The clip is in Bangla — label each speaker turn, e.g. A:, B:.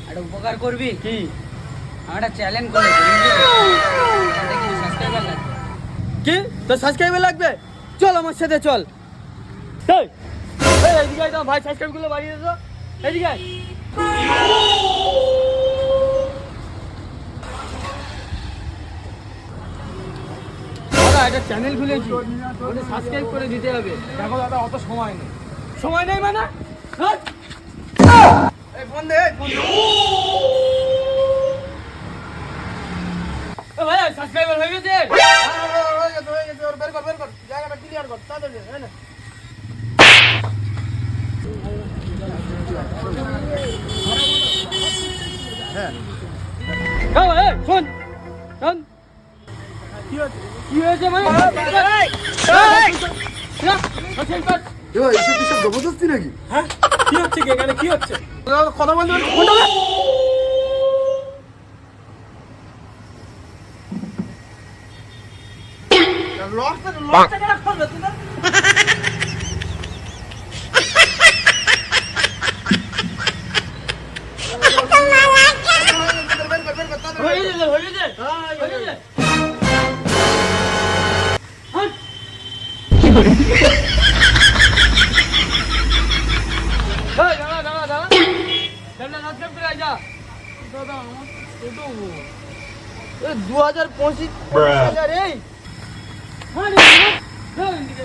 A: একটা উপকার করবি
B: কি?
A: আমার একটা চ্যালেঞ্জ করেছি সাবস্ক্রাইবার লাগবে।
B: কি তোর সাবস্ক্রাইবার লাগবে? চল আমার সাথে চল। এই এইদিকে আয়, তোমার ভাই সাবস্ক্রাইব গুলো বাড়িয়ে দে তো। এদিকে আয়। দাদা একটা চ্যানেল খুলেছি, ওটা সাবস্ক্রাইব করে দিতে হবে।
C: দেখো দাদা, অত সময় নেই।
B: সময় নেই মানে? হ্যাঁ?
C: এই ফোন দে, এই ফোন দে।
B: এ ভাই সাবস্ক্রাইবার হয়ে গেছে?
C: হয়ে গেছে, হয়ে গেছে। ওর বের কর, বের কর। জায়গাটা ক্লিয়ার কর, তাড়াতাড়ি, এই নে।
B: এ ভাই, শোন শোন,
C: কি হচ্ছে?
B: কি হয়েছে মানে?
C: এসব কিসব জবরদস্তি নাকি? হ্যাঁ, কি হচ্ছে কি এখানে? কি হচ্ছে? কথা বলতে বলতে ফোনটা দে। লকটা কেন খুলবে তুই না?
B: হয়ে গেছে, হয়ে গেছে, হয়ে গেছে। হাট। এই, দাঁড়া, দাঁড়া, দাঁড়া। চ্যানেলটা সাবস্ক্রাইব করে আয় যা।
C: দাদা, আমার ছোট বোন। 2025 এই
B: হাট, এই, হাট। এই, এদিকে।